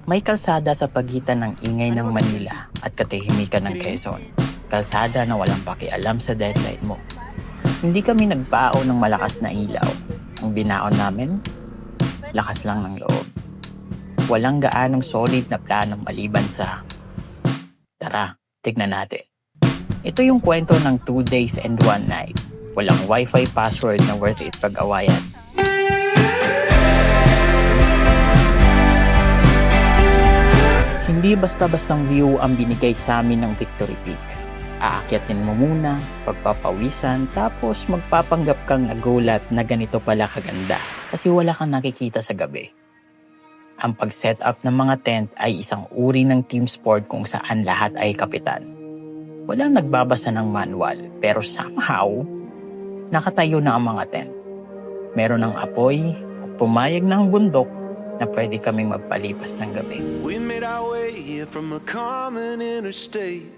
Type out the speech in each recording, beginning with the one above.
May kalsada sa pagitan ng ingay ng Manila at katahimikan ng Quezon. Kalsada na walang pakialam sa deadline mo. Hindi kami nagpao ng malakas na ilaw. Ang binaon namin, lakas lang ng loob. Walang gaanong solid na planong maliban sa, tara, tignan natin. Ito yung kwento ng 2 days and 1 night. Walang wifi password na worth it pag-awayan. Hindi basta-bastang view ang binigay sa amin ng Victory Peak. Aakyatin mo muna, pagpapawisan, tapos magpapanggap kang nagulat na ganito pala kaganda kasi wala kang nakikita sa gabi. Ang pag-set up ng mga tent ay isang uri ng team sport kung saan lahat ay kapitan. Walang nagbabasa ng manual pero somehow, nakatayo na ang mga tent. Meron ng apoy at pumayag ng bundok na pwede kaming magpalipas ng gabi. We made our way here from a common interstate,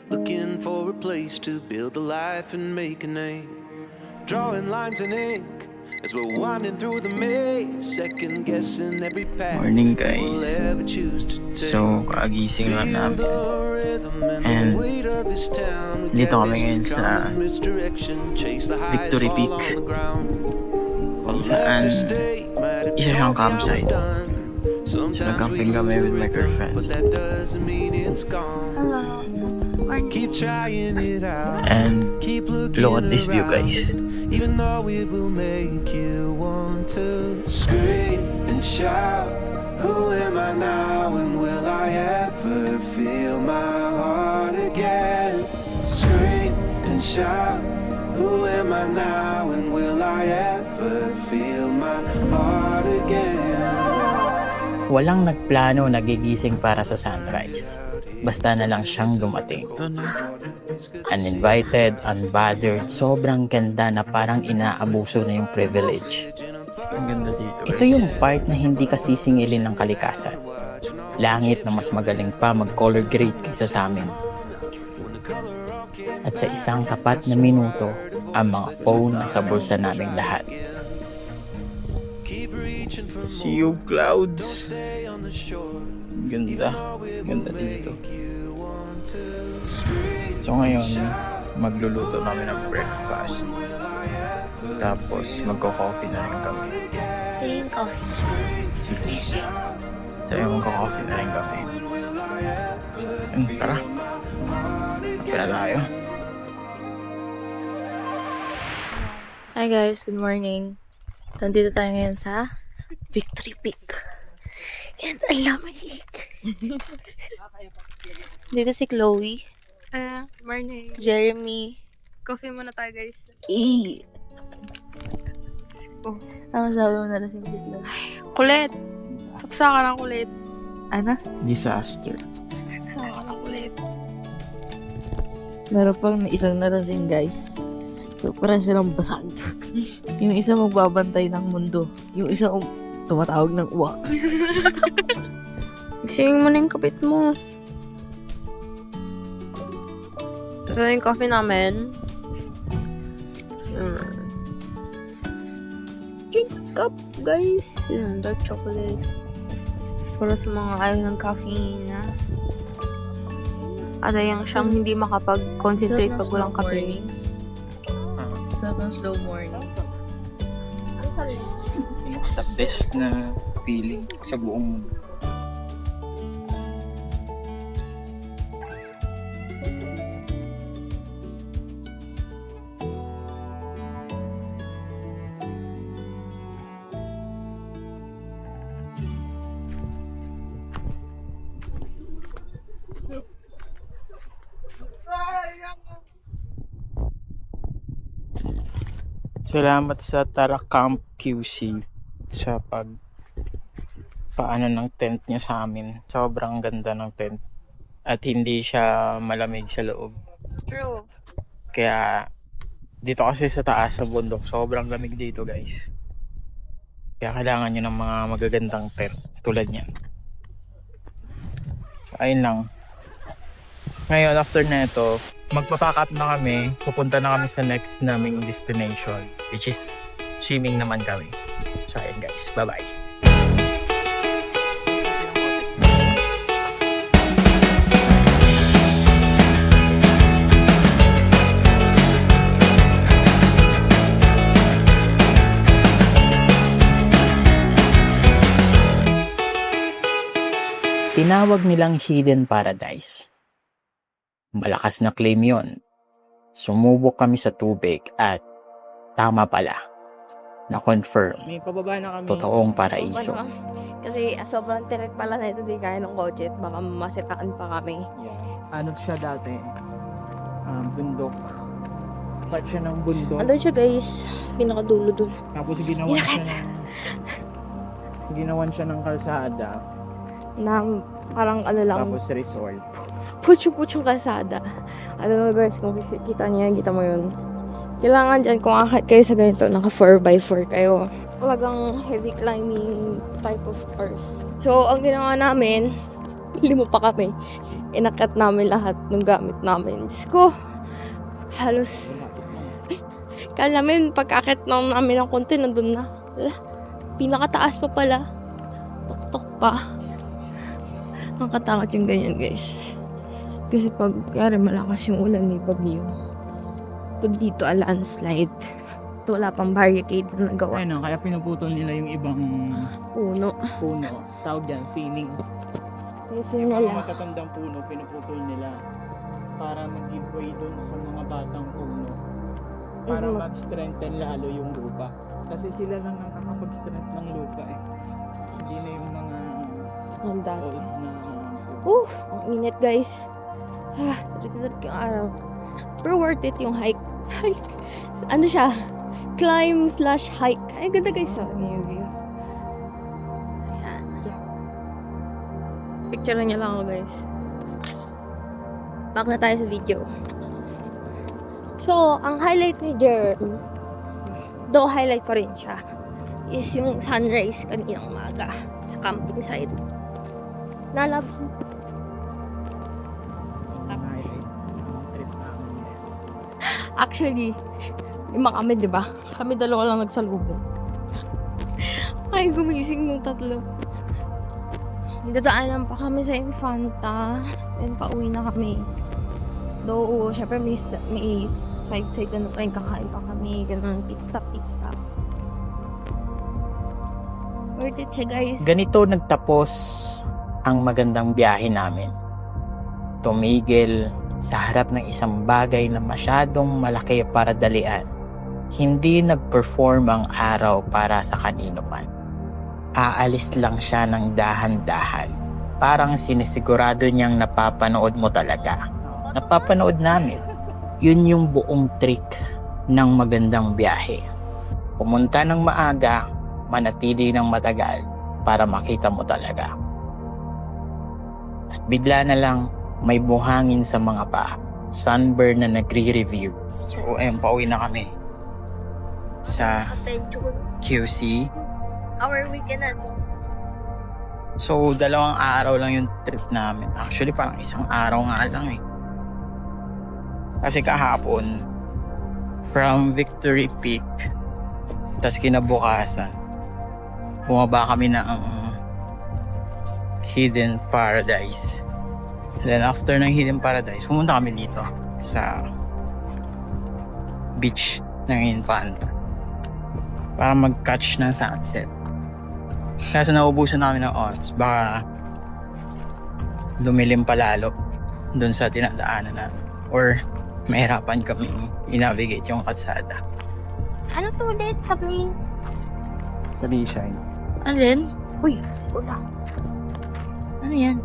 looking for a place to build a life and make a name. Drawing lines in ink as we're winding through the maze, second guessing every path. Morning guys. So, kagising lang namin. And dito kami ngayon sa Victory Peak. Saan isa siyang campsite. So, nag-camping kami with my girlfriend. And look at this view guys. Even though it will make you want to scream and shout, who am I now and will I ever feel my heart again? Scream and shout, who am I now and will I ever feel my heart again? Walang nagplano nagigising para sa sunrise. Basta na lang siyang dumating. Ito na. Uninvited, unbothered, sobrang ganda na parang inaabuso na yung privilege. Ang ganda dito guys. Ito yung part na hindi ka sisingilin ng kalikasan. Langit na mas magaling pa mag-color grade kaysa sa amin. At sa isang tapat na minuto, ang mga phone nasa bulsa naming lahat. Sea of clouds. Ang ganda. Ganda dito. So ngayon, magluluto namin ng breakfast. Tapos magko-coffee na rin kami. Yung coffee. Sige. So yun, magko-coffee na rin kami. Tara. Kape na tayo. Hi guys, good morning. Nandito tayo ngayon sa Victory Peak. And ang lamig. Dito si Chloe, Morning. Jeremy, Coffee muna tayo, guys. Oh. Ano sabi mo na lasing bigla? Kulit. Saksa ka ng kulit. Ano? Disaster. Saksa ka ng kulit. Meron pang isang nalasing guys. So parang silang basag. Yung isa magbabantay ng mundo. Yung isa tumatawag ng uwak. Gisingin mo na yung kapit mo. Ito na yung coffee namin. Drink up, guys. Dark chocolate. Para sa mga ayaw ng caffeine na. At yung siyang hindi makapag-concentrate pag walang kape. Sarap ng slow morning. The best na feeling sa buong mundo. Salamat sa Tara Camp QC sa paano ng tent niya sa amin. Sobrang ganda ng tent at hindi siya malamig sa loob. True. Kaya dito kasi sa taas ng bundok, sobrang lamig dito guys. Kaya kailangan nyo ng mga magagandang tent tulad niyan. So, ayun lang. Ngayon, after na ito, magpa-pack up na kami. Pupunta na kami sa next naming destination, which is swimming naman kami. So ayun guys, bye-bye. Tinawag nilang Hidden Paradise. Malakas na claim yon. Sumubok kami sa tubig at tama pala, na-confirm, May pababa na kami. totoong paraiso. Kasi sobrang tirik pala na ito, di kaya ng kotse at baka masiraan pa kami. Yeah. Ano siya dati? Bundok. Part siya ng bundok. Andun siya guys, pinakadulo dun. Tapos ginawan siya ng kalsada. Na parang ano lang, Tapos resort. putyo-putyong kalsada. Ano na guys, kung kita mo yun. Kailangan dyan, kung akit kayo sa ganito, naka 4x4 kayo. Talagang heavy climbing type of course. So, ang ginawa namin, 5 pa kami. Inakat namin lahat ng gamit namin. Diyos ko, halos, kala namin, pag-akit namin ng konti, nandun na. Wala, pinakataas pa pala. Tok-tok pa. Ang katakot yung ganyan, guys. Kasi pag kaya malakas yung ulan, may bagyo. Kung dito, a landslide. Ito, wala pang barricade na nagawa. Ano, kaya pinuputol nila yung ibang Puno. puno. Tawag yan, thinning. Yung Mga nila. matatandang puno, pinuputol nila para mag-give way dun sa mga batang puno. Para Mhm. mag-strengthen lalo yung lupa. Kasi sila lang ang nakapag-strength ng lupa eh. Hindi na yung mga Ang dati. old na Ang init, guys. Tarik-tarik yung araw. Pero worth it yung hike. Hike. Ano siya? Climb/hike. Ay, ganda guys. Yung view. Ayan. Picture niya lang ako, guys. Back na tayo sa video. So, ang highlight ni Jerm, though highlight ko rin siya, is yung sunrise kaninang umaga sa camping site. Nalab. trip namin. Actually, 5 kami, di ba? Kami 2 lang nagsalubong. Ay, gumising ng 3. Dadaanan pa kami sa Infanta. Then, pauwi na kami. Though, syempre may side-side na pa yung kakain pa kami. Ganun, pit stop. Worth it siya, guys. Ganito nagtapos ang magandang biyahe namin. Tumigil sa harap ng isang bagay na masyadong malaki para dalian. Hindi nag-perform ang araw para sa kanino man. Aalis lang siya ng dahan-dahan. Parang sinisigurado niyang napapanood mo talaga. Napapanood namin. Yun yung buong trick ng magandang biyahe. Pumunta ng maaga, manatili ng matagal para makita mo talaga. At bigla na lang may buhangin sa mga paa. Sunburn na nagre-review. So, ayun, pauwi na kami sa QC. Our weekend na. So, 2 araw lang yung trip namin. Actually, parang 1 araw nga lang eh. Kasi kahapon, from Victory Peak, tas kinabukasan, bumaba kami ng Hidden Paradise. Then after ng Hidden Paradise, pumunta kami dito sa beach ng Infanta para mag-catch ng sunset. Kasi naubusan namin ng oras, baka lumilim pa lalo dun sa tinadaanan namin. Or mahirapan kami i-navigate yung kalsada. Ano to ulit? Sabi mo. Kalisay. Ano yan? Uy, wala. Ano yan?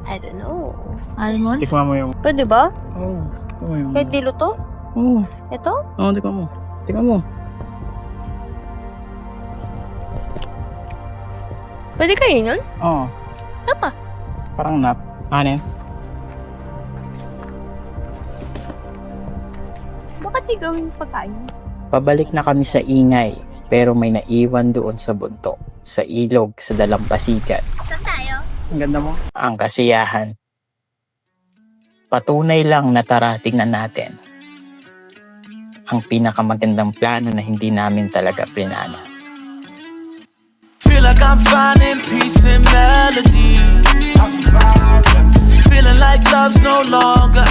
I don't know. Almonds? Tikman mo yung... Pwede ba? Oo. Oh, Kahit dilo to? Oo. Ito? Oo, tikman mo. Tikman mo. Pwede kayo nun? Oo. Apa? Parang nap. Ano yan? Bakit di gawin pagkain? Pabalik na kami sa ingay, pero may naiwan doon sa bundok, sa ilog, sa dalampasigan. Saan tayo? Ang ganda mo. Ang kasiyahan. Patunay lang na tara tingnan natin ang pinakamagandang plano na hindi namin talaga plinano. Feel like I'm finding peace and melody. Feeling like love's no longer